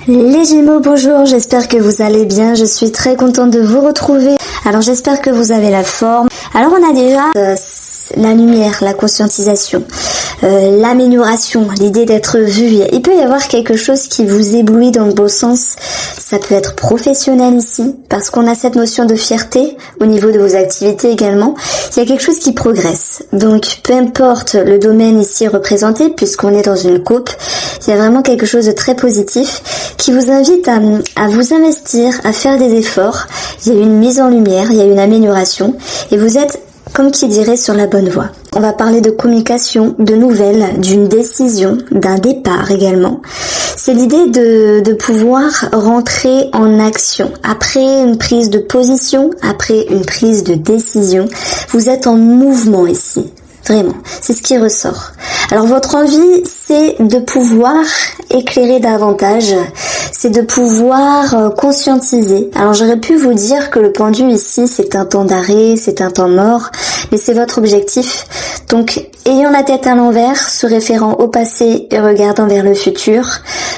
Les Gémeaux, bonjour, j'espère que vous allez bien, je suis très contente de vous retrouver. Alors j'espère que vous avez la forme. Alors on a déjà la lumière, la conscientisation, l'amélioration, l'idée d'être vu. Il peut y avoir quelque chose qui vous éblouit dans le beau sens. Ça peut être professionnel ici, parce qu'on a cette notion de fierté au niveau de vos activités également. Il y a quelque chose qui progresse. Donc peu importe le domaine ici représenté, puisqu'on est dans une coupe, il y a vraiment quelque chose de très positif qui vous invite à vous investir, à faire des efforts. Il y a une mise en lumière, il y a une amélioration et vous êtes, comme qui dirait, sur la bonne voie. On va parler de communication, de nouvelles, d'une décision, d'un départ également. C'est l'idée de pouvoir rentrer en action. Après une prise de position, après une prise de décision, vous êtes en mouvement ici. Vraiment, c'est ce qui ressort. Alors votre envie, c'est de pouvoir éclairer davantage, c'est de pouvoir conscientiser. Alors j'aurais pu vous dire que le pendu ici, c'est un temps d'arrêt, c'est un temps mort, mais c'est votre objectif. Donc, ayant la tête à l'envers, se référant au passé et regardant vers le futur,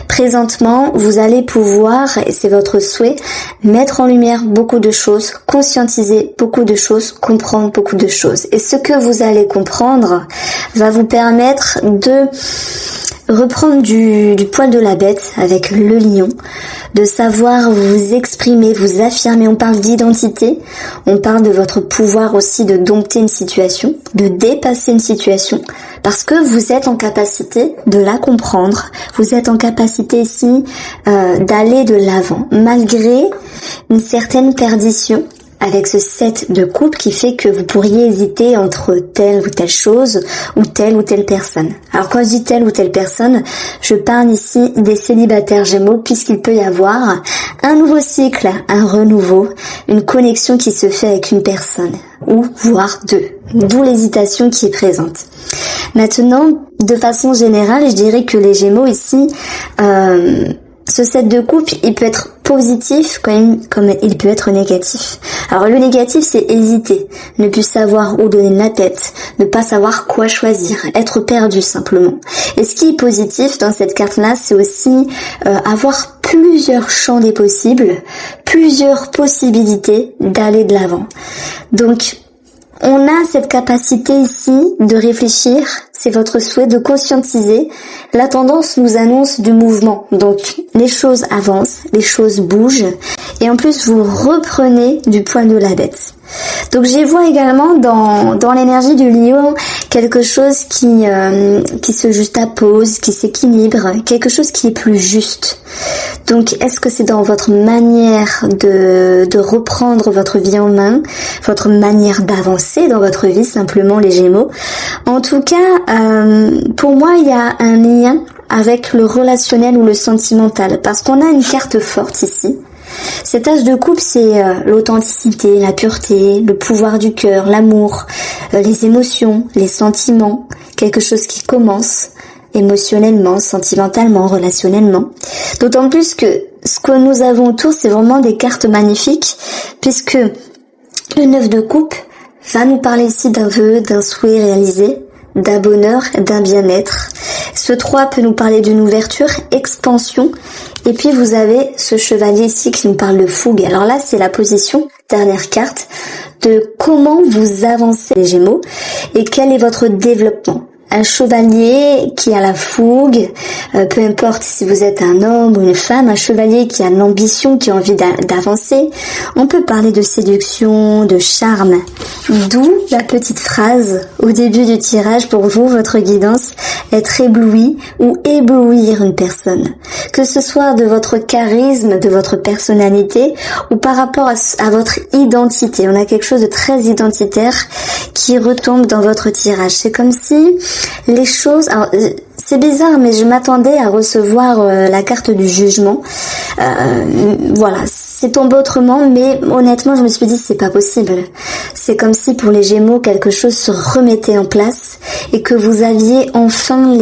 présentement, vous allez pouvoir, et c'est votre souhait, mettre en lumière beaucoup de choses, conscientiser beaucoup de choses, comprendre beaucoup de choses. Et ce que vous allez comprendre va vous permettre de reprendre du poil de la bête avec le lion, de savoir vous exprimer, vous affirmer. On parle d'identité, on parle de votre pouvoir aussi de dompter une situation, de dépasser une situation, parce que vous êtes en capacité de la comprendre, vous êtes en capacité ici d'aller de l'avant, malgré une certaine perdition, avec ce 7 de coupe qui fait que vous pourriez hésiter entre telle ou telle chose ou telle personne. Alors quand je dis telle ou telle personne, je parle ici des célibataires Gémeaux, puisqu'il peut y avoir un nouveau cycle, un renouveau, une connexion qui se fait avec une personne, ou voire deux, d'où l'hésitation qui est présente. Maintenant, de façon générale, je dirais que les Gémeaux ici, ce 7 de coupe, il peut être positif comme il peut être négatif. Alors le négatif, c'est hésiter, ne plus savoir où donner de la tête, ne pas savoir quoi choisir, être perdu simplement. Et ce qui est positif dans cette carte-là, c'est aussi avoir plusieurs champs des possibles, plusieurs possibilités d'aller de l'avant. Donc on a cette capacité ici de réfléchir, c'est votre souhait de conscientiser. La tendance nous annonce du mouvement, donc les choses avancent, les choses bougent, et en plus vous reprenez du poil de la bête. Donc j'y vois également dans l'énergie du lion quelque chose qui se juxtapose, qui s'équilibre, quelque chose qui est plus juste. Donc est-ce que c'est dans votre manière de reprendre votre vie en main, votre manière d'avancer dans votre vie simplement, les Gémeaux? En tout cas, pour moi il y a un lien avec le relationnel ou le sentimental, parce qu'on a une carte forte ici. Cet as de coupe, c'est l'authenticité, la pureté, le pouvoir du cœur, l'amour, les émotions, les sentiments, quelque chose qui commence émotionnellement, sentimentalement, relationnellement. D'autant plus que ce que nous avons autour, c'est vraiment des cartes magnifiques, puisque le 9 de coupe va nous parler ici d'un vœu, d'un souhait réalisé, d'un bonheur, d'un bien-être. Ce 3 peut nous parler d'une ouverture, expansion. Et puis vous avez ce chevalier ici qui nous parle de fougue. Alors là, c'est la position, dernière carte, de comment vous avancez les Gémeaux et quel est votre développement. Un chevalier qui a la fougue, peu importe si vous êtes un homme ou une femme, un chevalier qui a l'ambition, qui a envie d'avancer. On peut parler de séduction, de charme. D'où la petite phrase au début du tirage pour vous, votre guidance, être ébloui ou éblouir une personne. Que ce soit de votre charisme, de votre personnalité ou par rapport à votre identité. On a quelque chose de très identitaire qui retombe dans votre tirage. C'est comme si les choses... Alors, c'est bizarre, mais je m'attendais à recevoir la carte du jugement. Voilà, c'est tombé autrement, mais honnêtement, je me suis dit, c'est pas possible. C'est comme si pour les Gémeaux, quelque chose se remettait en place et que vous aviez enfin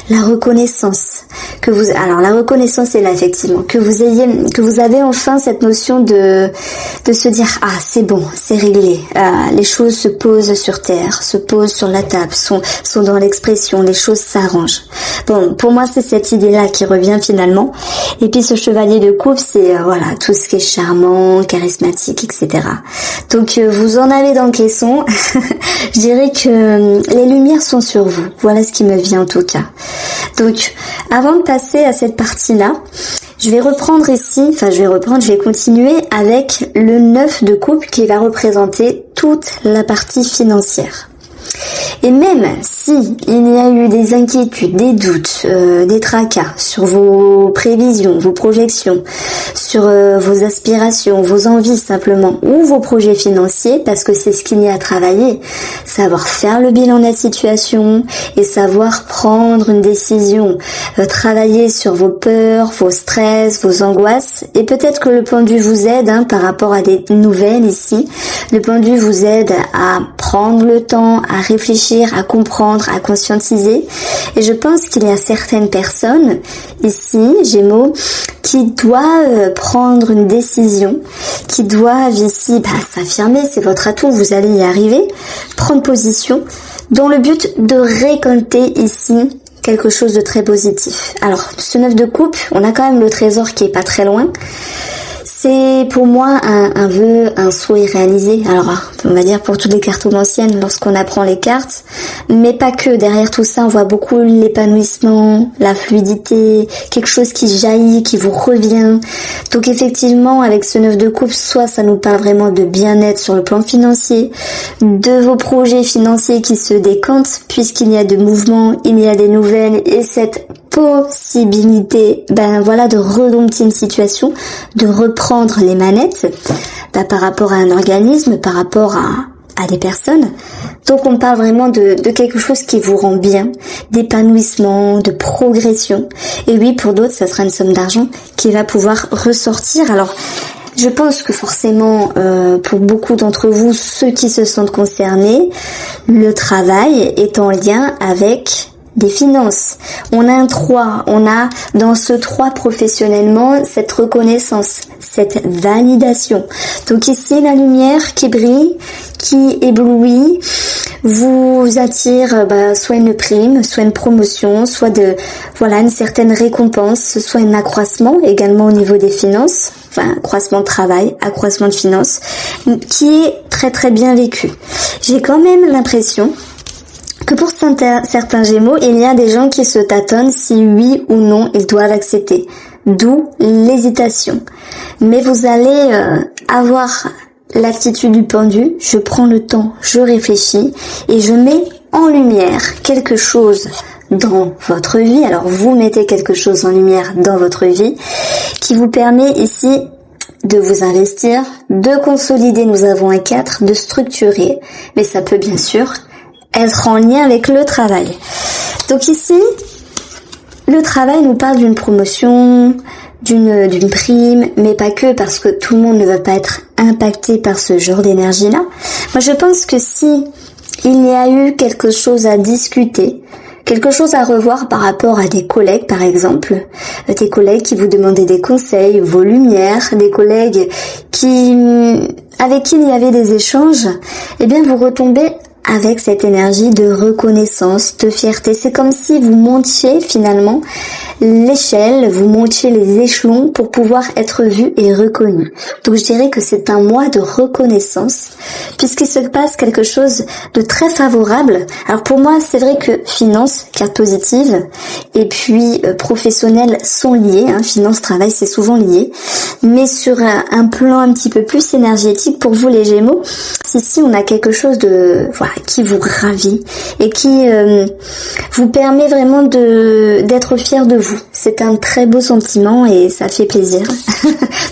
la reconnaissance. Alors la reconnaissance est là, effectivement. Que vous avez enfin cette notion de se dire, ah, c'est bon, c'est réglé. Les choses se posent sur terre, se posent sur la table, sont dans l'expression, les choses s'arrangent. Bon, pour moi, c'est cette idée-là qui revient finalement. Et puis ce chevalier de coupe, c'est voilà, tout ce qui est charmant, charismatique, etc. Donc vous en avez dans le caisson. Je dirais que les lumières sont sur vous. Voilà ce qui me vient en tout cas. Donc avant de passer à cette partie-là, je vais continuer avec le 9 de coupe qui va représenter toute la partie financière. Et même si il y a eu des inquiétudes, des doutes, des tracas sur vos prévisions, vos projections, sur vos aspirations, vos envies simplement, ou vos projets financiers, parce que c'est ce qu'il y a à travailler, savoir faire le bilan de la situation et savoir prendre une décision, travailler sur vos peurs, vos stress, vos angoisses, et peut-être que le pendu vous aide par rapport à des nouvelles ici, le pendu vous aide à prendre le temps, à réfléchir, à comprendre, à conscientiser. Et je pense qu'il y a certaines personnes ici, Gémeaux, qui doivent prendre une décision, qui doivent ici s'affirmer, c'est votre atout, vous allez y arriver, prendre position, dans le but de récolter ici quelque chose de très positif. Alors, ce 9 de coupe, on a quand même le trésor qui est pas très loin. C'est pour moi un vœu, un souhait réalisé. Alors, on va dire pour toutes les cartomanciennes lorsqu'on apprend les cartes, mais pas que. Derrière tout ça, on voit beaucoup l'épanouissement, la fluidité, quelque chose qui jaillit, qui vous revient. Donc effectivement, avec ce 9 de coupe, soit ça nous parle vraiment de bien-être sur le plan financier, de vos projets financiers qui se décantent, puisqu'il y a de mouvements, il y a des nouvelles, et cette possibilité, de redompter une situation, de reprendre les manettes, par rapport à un organisme, par rapport à des personnes. Donc on parle vraiment de quelque chose qui vous rend bien, d'épanouissement, de progression. Et oui, pour d'autres, ça sera une somme d'argent qui va pouvoir ressortir. Alors, je pense que forcément, pour beaucoup d'entre vous, ceux qui se sentent concernés, le travail est en lien avec des finances. On a un 3, on a dans ce 3 professionnellement cette reconnaissance, cette validation. Donc ici la lumière qui brille, qui éblouit, vous attire soit une prime, soit une promotion, soit une certaine récompense, soit un accroissement également au niveau des finances, accroissement de travail, accroissement de finances, qui est très très bien vécu. J'ai quand même l'impression que pour certains Gémeaux, il y a des gens qui se tâtonnent si oui ou non ils doivent accepter. D'où l'hésitation. Mais vous allez avoir l'attitude du pendu, je prends le temps, je réfléchis et je mets en lumière quelque chose dans votre vie. Alors vous mettez quelque chose en lumière dans votre vie qui vous permet ici de vous investir, de consolider, nous avons un 4, de structurer, mais ça peut bien sûr être en lien avec le travail. Donc ici, le travail nous parle d'une promotion, d'une prime, mais pas que, parce que tout le monde ne va pas être impacté par ce genre d'énergie-là. Moi, je pense que si il y a eu quelque chose à discuter, quelque chose à revoir par rapport à des collègues, par exemple, des collègues qui vous demandaient des conseils, vos lumières, des collègues avec qui il y avait des échanges, eh bien, vous retombez avec cette énergie de reconnaissance, de fierté. C'est comme si vous montiez finalement l'échelle, vous montiez les échelons pour pouvoir être vu et reconnu. Donc je dirais que c'est un mois de reconnaissance puisqu'il se passe quelque chose de très favorable. Alors pour moi, c'est vrai que finance, carte positive, et puis professionnel sont liés. Finance, travail, c'est souvent lié. Mais sur un plan un petit peu plus énergétique pour vous les Gémeaux, ici on a quelque chose de qui vous ravit et qui vous permet vraiment d'être fier de vous. C'est un très beau sentiment et ça fait plaisir.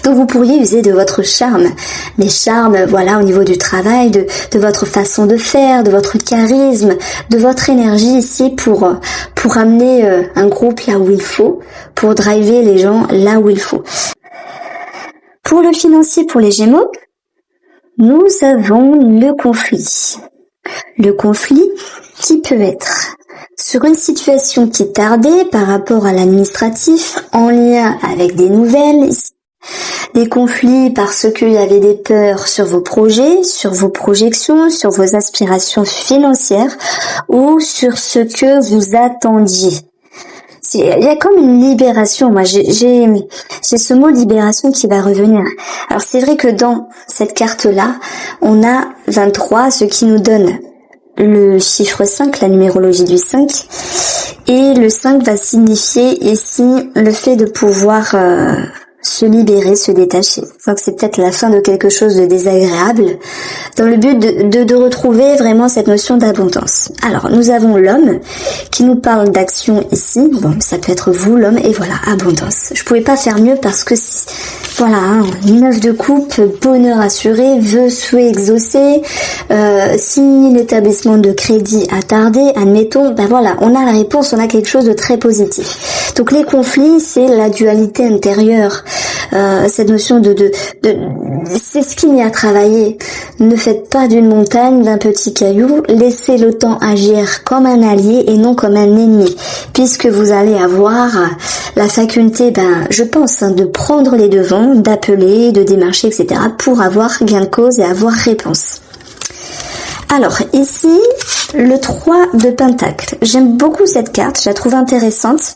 Donc vous pourriez user de votre charme. Mais charme, au niveau du travail, de votre façon de faire, de votre charisme, de votre énergie ici pour amener un groupe là où il faut, pour driver les gens là où il faut. Pour le financier, pour les Gémeaux, nous avons le conflit. Le conflit qui peut être sur une situation qui tardait par rapport à l'administratif, en lien avec des nouvelles, des conflits parce qu'il y avait des peurs sur vos projets, sur vos projections, sur vos aspirations financières ou sur ce que vous attendiez. il y a comme une libération. Moi, j'ai ce mot libération qui va revenir. Alors, c'est vrai que dans cette carte-là, on a 23, ce qui nous donne le chiffre 5, la numérologie du 5. Et le 5 va signifier ici le fait de pouvoir se libérer, se détacher. Donc c'est peut-être la fin de quelque chose de désagréable, dans le but de retrouver vraiment cette notion d'abondance. Alors, nous avons l'homme qui nous parle d'action ici. Bon, ça peut être vous, l'homme, et voilà, abondance. Je pouvais pas faire mieux parce que, voilà, 9 de coupe, bonheur assuré, vœux, souhaits exaucés, si l'établissement de crédit a tardé, admettons, ben voilà, on a la réponse, on a quelque chose de très positif. Donc les conflits, c'est la dualité intérieure. Cette notion c'est ce qu'il y a à travailler. Ne faites pas d'une montagne, d'un petit caillou, laissez le temps agir comme un allié et non comme un ennemi, puisque vous allez avoir la faculté, je pense, de prendre les devants, d'appeler, de démarcher, etc. pour avoir gain de cause et avoir réponse. Alors ici, le 3 de Pentacle. J'aime beaucoup cette carte, je la trouve intéressante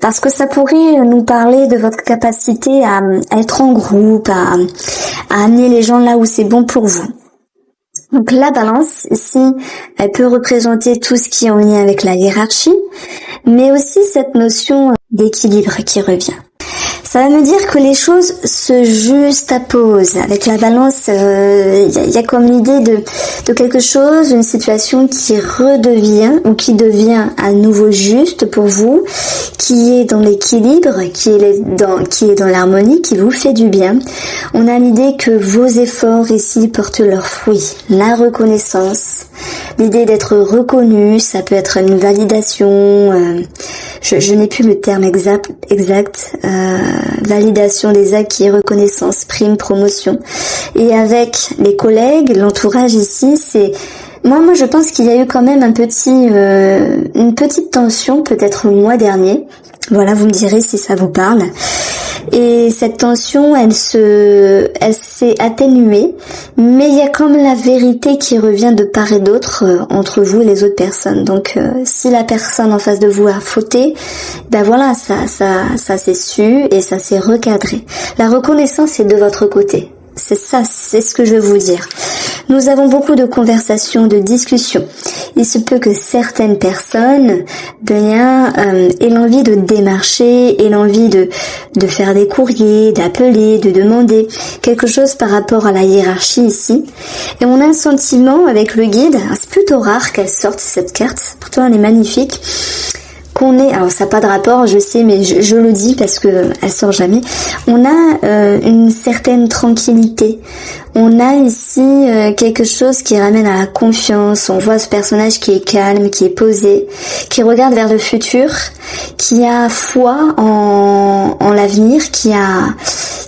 parce que ça pourrait nous parler de votre capacité à être en groupe, à amener les gens là où c'est bon pour vous. Donc la balance, ici, elle peut représenter tout ce qui est en lien avec la hiérarchie, mais aussi cette notion d'équilibre qui revient. Ça va me dire que les choses se juxtaposent. Avec la balance, il y a comme l'idée de quelque chose, une situation qui redevient ou qui devient à nouveau juste pour vous, qui est dans l'équilibre, qui est dans l'harmonie, qui vous fait du bien. On a l'idée que vos efforts ici portent leurs fruits. La reconnaissance, l'idée d'être reconnu, ça peut être une validation, je n'ai plus le terme exact, validation des acquis, reconnaissance, prime, promotion. Et avec les collègues, l'entourage ici, c'est... Moi, je pense qu'il y a eu quand même une petite tension, peut-être le mois dernier. Voilà, vous me direz si ça vous parle. Et cette tension, elle s'est atténuée, mais il y a comme la vérité qui revient de part et d'autre entre vous et les autres personnes. Donc, si la personne en face de vous a fauté, voilà, ça s'est su et ça s'est recadré. La reconnaissance est de votre côté. C'est ça, c'est ce que je veux vous dire. Nous avons beaucoup de conversations, de discussions. Il se peut que certaines personnes, aient l'envie de démarcher, aient l'envie de faire des courriers, d'appeler, de demander quelque chose par rapport à la hiérarchie ici. Et on a un sentiment avec le guide, c'est plutôt rare qu'elle sorte cette carte, pourtant elle est magnifique. Alors ça n'a pas de rapport, je sais, mais je le dis parce que elle sort jamais. On a une certaine tranquillité. On a ici quelque chose qui ramène à la confiance. On voit ce personnage qui est calme, qui est posé, qui regarde vers le futur, qui a foi en l'avenir, qui a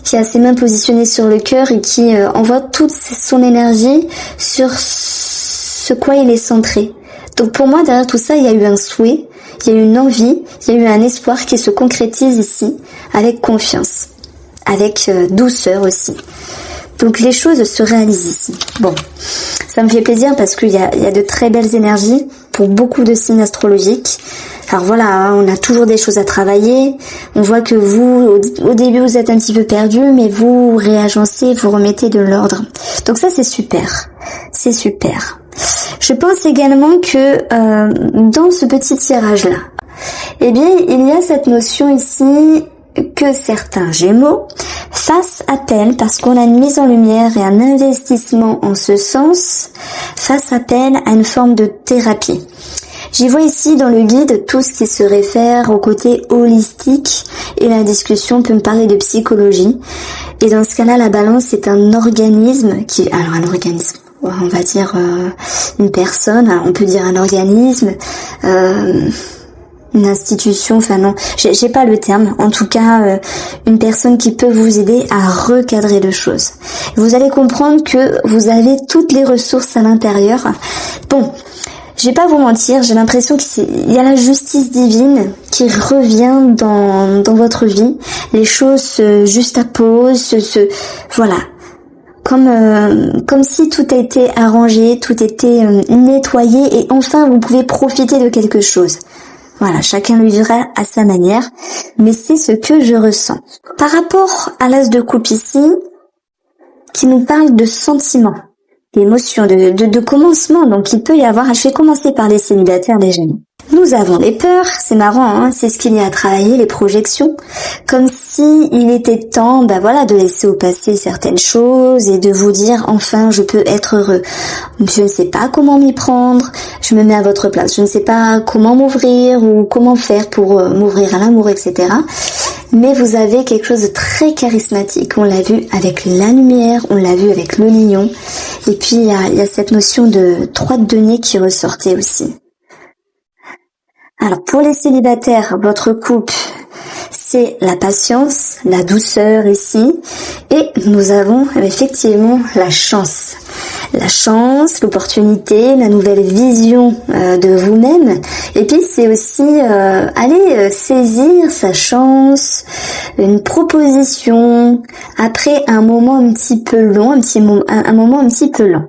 ses mains positionnées sur le cœur et qui envoie toute son énergie sur ce quoi il est centré. Donc pour moi, derrière tout ça, il y a eu un souhait, il y a eu une envie, il y a eu un espoir qui se concrétise ici, avec confiance, avec douceur aussi. Donc les choses se réalisent ici. Bon, ça me fait plaisir parce qu'il y a de très belles énergies pour beaucoup de signes astrologiques. Alors voilà, on a toujours des choses à travailler. On voit que vous, au début, vous êtes un petit peu perdu, mais vous réagencez, vous remettez de l'ordre. Donc ça, c'est super. C'est super. Je pense également que dans ce petit tirage-là, eh bien, il y a cette notion ici que certains Gémeaux fassent appel, parce qu'on a une mise en lumière et un investissement en ce sens, fassent appel à une forme de thérapie. J'y vois ici dans le guide tout ce qui se réfère au côté holistique et la discussion peut me parler de psychologie. Et dans ce cas-là, la balance est un organisme on va dire une personne, on peut dire un organisme, une institution, enfin non, j'ai pas le terme, en tout cas une personne qui peut vous aider à recadrer les choses. Vous allez comprendre que vous avez toutes les ressources à l'intérieur. Bon, je vais pas vous mentir, j'ai l'impression qu'il y a la justice divine qui revient dans votre vie. Les choses se juxtaposent, voilà. Comme si tout a été arrangé, tout était nettoyé et enfin vous pouvez profiter de quelque chose. Voilà, chacun le vivra à sa manière, mais c'est ce que je ressens. Par rapport à l'as de coupe ici, qui nous parle de sentiments, d'émotions, de commencement, donc il peut y avoir, je vais commencer par les célibataires déjà. Nous avons les peurs, c'est marrant, hein, c'est ce qu'il y a à travailler, les projections, comme si il était temps, de laisser au passé certaines choses et de vous dire enfin je peux être heureux. Je ne sais pas comment m'y prendre, je me mets à votre place, je ne sais pas comment m'ouvrir ou comment faire pour m'ouvrir à l'amour, etc. Mais vous avez quelque chose de très charismatique, on l'a vu avec la lumière, on l'a vu avec le lion, et puis il y a cette notion de 3 de denier qui ressortait aussi. Alors pour les célibataires, votre couple, c'est la patience, la douceur ici, et nous avons effectivement la chance. La chance, l'opportunité, la nouvelle vision de vous-même, et puis c'est aussi aller saisir sa chance, une proposition, après un moment un petit peu long, un moment un petit peu lent.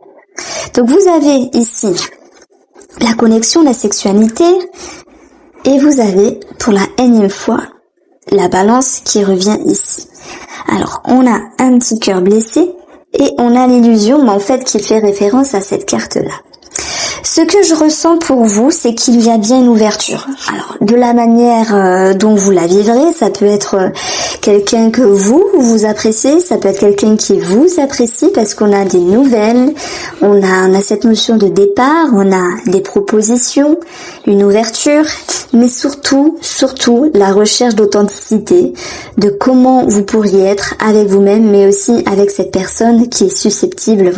Donc vous avez ici la connexion, la sexualité, et vous avez, pour la énième fois, la balance qui revient ici. Alors, on a un petit cœur blessé et on a l'illusion, mais en fait, qui fait référence à cette carte-là. Ce que je ressens pour vous, c'est qu'il y a bien une ouverture. Alors, de la manière dont vous la vivrez, ça peut être quelqu'un que vous appréciez, ça peut être quelqu'un qui vous apprécie parce qu'on a des nouvelles, on a cette notion de départ, on a des propositions, une ouverture, mais surtout, la recherche d'authenticité, de comment vous pourriez être avec vous-même, mais aussi avec cette personne qui est susceptible,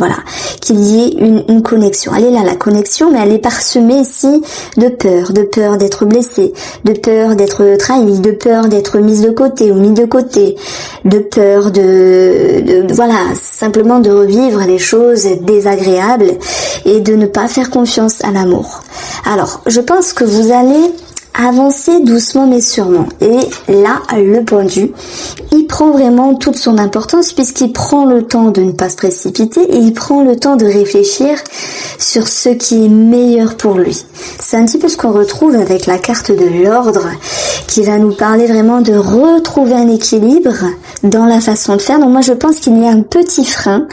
qu'il y ait une connexion. Elle est là, la connexion, mais elle est parsemée ici de peur d'être blessée, de peur d'être trahi, de peur d'être mise de côté ou mis de côté, de peur simplement de revivre des choses désagréables et de ne pas faire confiance à l'amour. Alors, je pense que vous allez avancer doucement mais sûrement. Et là, le pendu, il prend vraiment toute son importance puisqu'il prend le temps de ne pas se précipiter et il prend le temps de réfléchir sur ce qui est meilleur pour lui. C'est un petit peu ce qu'on retrouve avec la carte de l'ordre qui va nous parler vraiment de retrouver un équilibre dans la façon de faire. Donc moi, je pense qu'il y a un petit frein.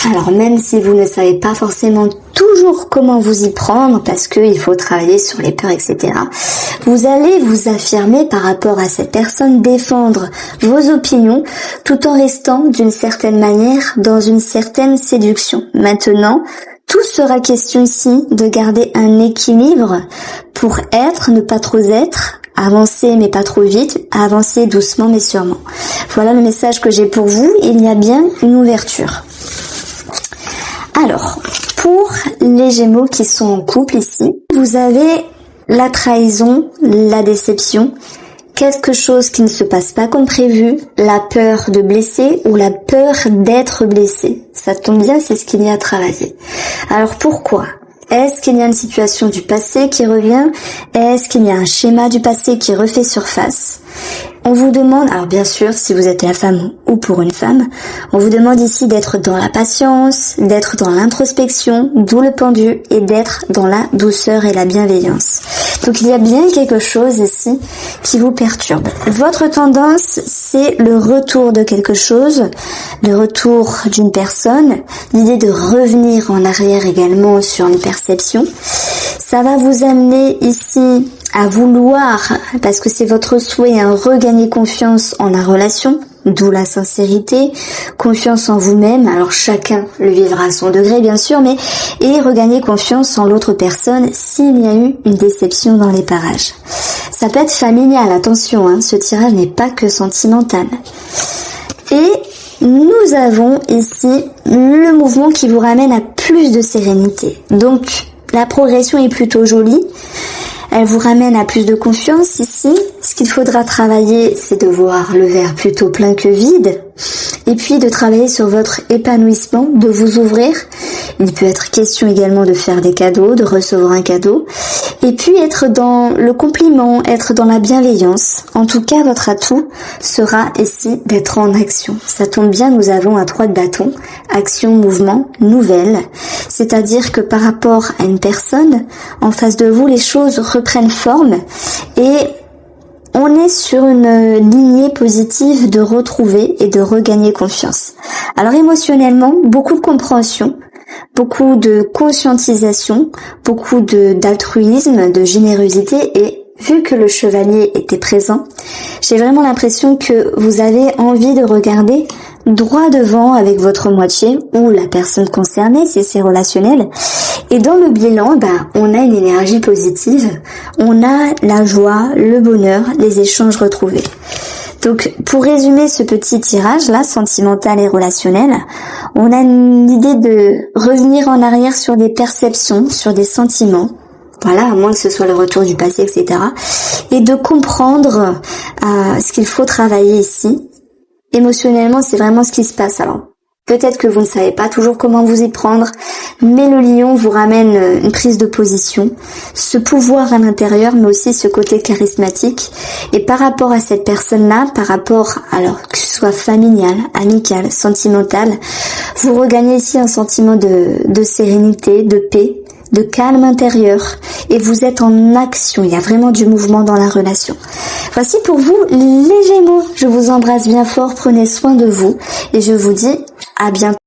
Alors même si vous ne savez pas forcément toujours comment vous y prendre parce qu'il faut travailler sur les peurs, etc. Vous allez vous affirmer par rapport à cette personne, défendre vos opinions tout en restant d'une certaine manière dans une certaine séduction. Maintenant, tout sera question ici de garder un équilibre pour être, ne pas trop être, avancer mais pas trop vite, avancer doucement mais sûrement. Voilà le message que j'ai pour vous, il y a bien une ouverture. Alors, pour les Gémeaux qui sont en couple ici, vous avez la trahison, la déception, quelque chose qui ne se passe pas comme prévu, la peur de blesser ou la peur d'être blessé. Ça tombe bien, c'est ce qu'il y a à travailler. Alors pourquoi ? Est-ce qu'il y a une situation du passé qui revient ? Est-ce qu'il y a un schéma du passé qui refait surface ? On vous demande, alors bien sûr, si vous êtes la femme ou pour une femme, on vous demande ici d'être dans la patience, d'être dans l'introspection, d'où le pendu, et d'être dans la douceur et la bienveillance. Donc il y a bien quelque chose ici qui vous perturbe. Votre tendance, c'est le retour de quelque chose, le retour d'une personne, l'idée de revenir en arrière également sur une perception. Ça va vous amener ici à vouloir, parce que c'est votre souhait, regagner confiance en la relation, d'où la sincérité, confiance en vous-même, alors chacun le vivra à son degré bien sûr, et regagner confiance en l'autre personne s'il y a eu une déception dans les parages. Ça peut être familial, attention, ce tirage n'est pas que sentimental. Et nous avons ici le mouvement qui vous ramène à plus de sérénité. Donc la progression est plutôt jolie. Elle vous ramène à plus de confiance ici. Ce qu'il faudra travailler, c'est de voir le verre plutôt plein que vide. Et puis de travailler sur votre épanouissement, de vous ouvrir Il peut être question également de faire des cadeaux, de recevoir un cadeau. Et puis être dans le compliment, être dans la bienveillance. En tout cas, votre atout sera ici d'être en action. Ça tombe bien, nous avons un 3 de bâton. Action, mouvement, nouvelle. C'est-à-dire que par rapport à une personne, en face de vous, les choses reprennent forme et on est sur une lignée positive de retrouver et de regagner confiance. Alors émotionnellement, beaucoup de compréhension, beaucoup de conscientisation, beaucoup d'altruisme, de générosité et vu que le chevalier était présent, j'ai vraiment l'impression que vous avez envie de regarder droit devant avec votre moitié ou la personne concernée si c'est relationnel. Et dans le bilan, on a une énergie positive, on a la joie, le bonheur, les échanges retrouvés. Donc pour résumer ce petit tirage là, sentimental et relationnel, on a une idée de revenir en arrière sur des perceptions, sur des sentiments. Voilà, à moins que ce soit le retour du passé, etc. Et de comprendre ce qu'il faut travailler ici. Émotionnellement, c'est vraiment ce qui se passe. Alors, peut-être que vous ne savez pas toujours comment vous y prendre, mais le lion vous ramène une prise de position, ce pouvoir à l'intérieur, mais aussi ce côté charismatique. Et par rapport à cette personne-là, par rapport, alors que ce soit familial, amical, sentimental, vous regagnez ici un sentiment de sérénité, de paix, de calme intérieur et vous êtes en action, il y a vraiment du mouvement dans la relation. Voici pour vous les Gémeaux, je vous embrasse bien fort, prenez soin de vous et je vous dis à bientôt.